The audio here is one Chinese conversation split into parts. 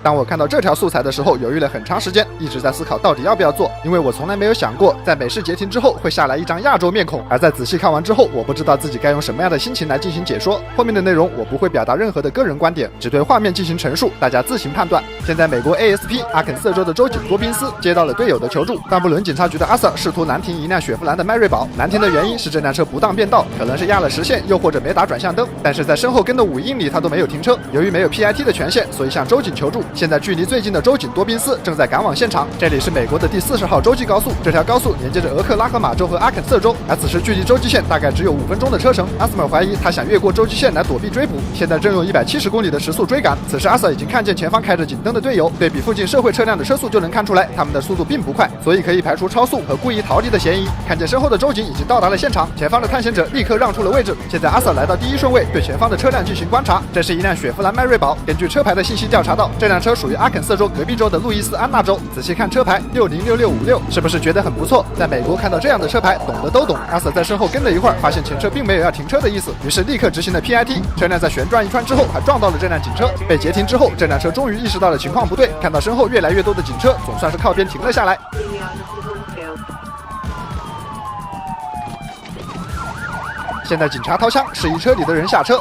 当我看到这条素材的时候，犹豫了很长时间，一直在思考到底要不要做，因为我从来没有想过在美式截停之后会下来一张亚洲面孔，而在仔细看完之后，我不知道自己该用什么样的心情来进行解说。后面的内容我不会表达任何的个人观点，只对画面进行陈述，大家自行判断。现在美国 ASP 阿肯色州的州警多宾斯接到了队友的求助，范布伦警察局的阿 Sir 试图拦停一辆雪佛兰的迈锐宝，拦停的原因是这辆车不当变道，可能是压了实线，又或者没打转向灯，但是在身后跟的5英里他都没有停车。由于没有 PIT 的权限，所以向州警求助。现在距离最近的州警多宾斯正在赶往现场，这里是美国的第40号洲际高速，这条高速连接着俄克拉荷马州和阿肯色州，而此时距离洲际线大概只有5分钟的车程。阿 Sir 怀疑他想越过洲际线来躲避追捕，现在正用170公里的时速追赶。此时阿 Sir 已经看见前方开着警灯的队友，对比附近社会车辆的车速就能看出来，他们的速度并不快，所以可以排除超速和故意逃离的嫌疑。看见身后的州警已经到达了现场，前方的探险者立刻让出了位置。现在阿 Sir 来到第1顺位，对前方的车辆进行观察。这是一辆雪佛兰迈锐宝，根据车牌的信息调查到，这辆车属于阿肯色州隔壁州的路易斯安那州。仔细看车牌606656，是不是觉得很不错？在美国看到这样的车牌，懂的都懂。阿 Sir 在身后跟了一会儿，发现前车并没有要停车的意思，于是立刻执行了 PIT。车辆在旋转一圈之后，还撞到了这辆警车。被截停之后，这辆车终于意识到了情况不对，看到身后越来越多的警车，总算是靠边停了下来。现在警察掏枪，示意车里的人下车。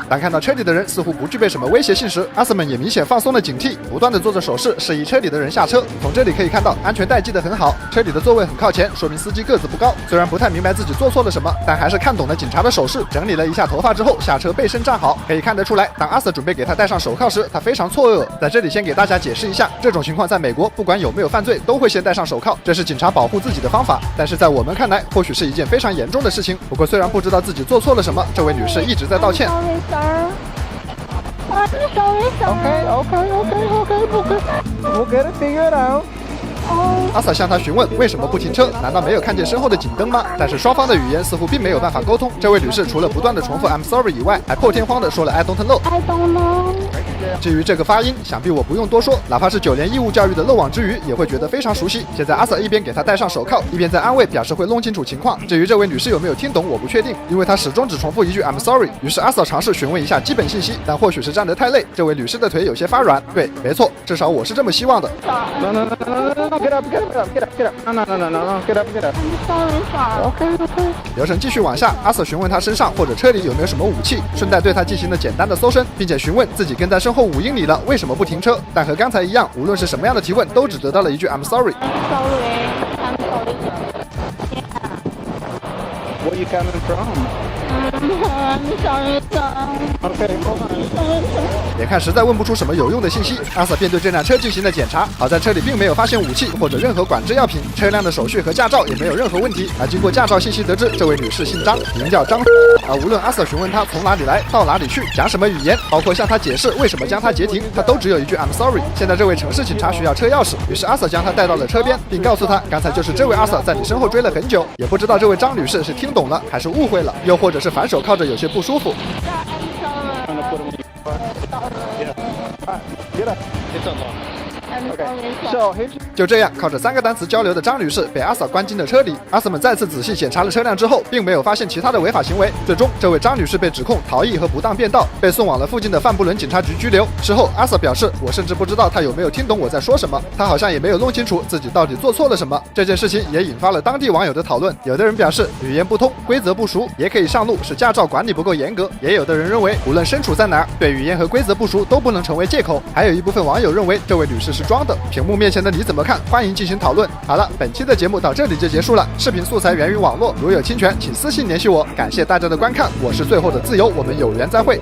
当看到车里的人似乎不具备什么威胁性时，阿 Sir 们也明显放松了警惕，不断的做着手势，示意车里的人下车。从这里可以看到，安全带系得很好，车里的座位很靠前，说明司机个子不高。虽然不太明白自己做错了什么，但还是看懂了警察的手势，整理了一下头发之后，下车背身站好。可以看得出来，当阿 Sir 准备给他戴上手铐时，他非常错愕。在这里先给大家解释一下，这种情况在美国不管有没有犯罪，都会先戴上手铐，这是警察保护自己的方法。但是在我们看来，或许是一件非常严重的事情。不过虽然不知道自己做错了什么，这位女士一直在道歉。We'll get it figured out. 阿 Sir 向他询问为什么不停车，难道没有看见身后的警灯吗？但是双方的语言似乎并没有办法沟通。这位女士除了不断的重复 I'm sorry 以外，还破天荒的说了 I don't know。至于这个发音，想必我不用多说，哪怕是9年义务教育的漏网之鱼也会觉得非常熟悉。现在阿 Sir 一边给她戴上手铐，一边在安慰，表示会弄清楚情况。至于这位女士有没有听懂，我不确定，因为她始终只重复一句 I'm sorry。于是阿 Sir 尝试询问一下基本信息，但或许是站得太累，这位女士的腿有些发软。对，没错，至少我是这么希望的。Get up. No. Get up. I'm sorry. Okay. 流程继续往下，阿 Sir 询问他身上或者车里有没有什么武器，顺带对他进行了简单的搜身，并且询问自己跟在身后5英里了，为什么不停车？但和刚才一样，无论是什么样的提问，都只得到了一句 I'm sorry。I'm sorry. Where you coming from? I'm sorry. Okay, hold on. 眼看实在问不出什么有用的信息，阿 Sir 便对这辆车进行了检查。好在车里并没有发现武器或者任何管制药品，车辆的手续和驾照也没有任何问题。而经过驾照信息得知，这位女士姓张，名叫张。而无论阿 Sir 询问她从哪里来到哪里去，讲什么语言，包括向她解释为什么将她截停，她都只有一句 I'm sorry。现在这位城市警察需要车钥匙，于是阿 Sir 将她带到了车边，并告诉她，刚才就是这位阿 Sir 在你身后追了很久。也不知道这位张女士是听懂了还是误会了，又或者是反手铐着有些不舒服。Get up. It's unlocked. So here's 就这样，靠着3个单词交流的张女士被阿 Sir 关进了车里。阿 Sir 们再次仔细检查了车辆之后，并没有发现其他的违法行为。最终，这位张女士被指控逃逸和不当变道，被送往了附近的范布伦警察局拘留。事后，阿 Sir 表示，我甚至不知道她有没有听懂我在说什么，她好像也没有弄清楚自己到底做错了什么。这件事情也引发了当地网友的讨论。有的人表示，语言不通、规则不熟也可以上路，是驾照管理不够严格；也有的人认为，无论身处在哪儿，对语言和规则不熟都不能成为借口。还有一部分网友认为，这位女士是装的。屏幕面前的你怎么看？欢迎进行讨论。好了，本期的节目到这里就结束了。视频素材源于网络，如有侵权，请私信联系我。感谢大家的观看，我是最后的自由，我们有缘再会。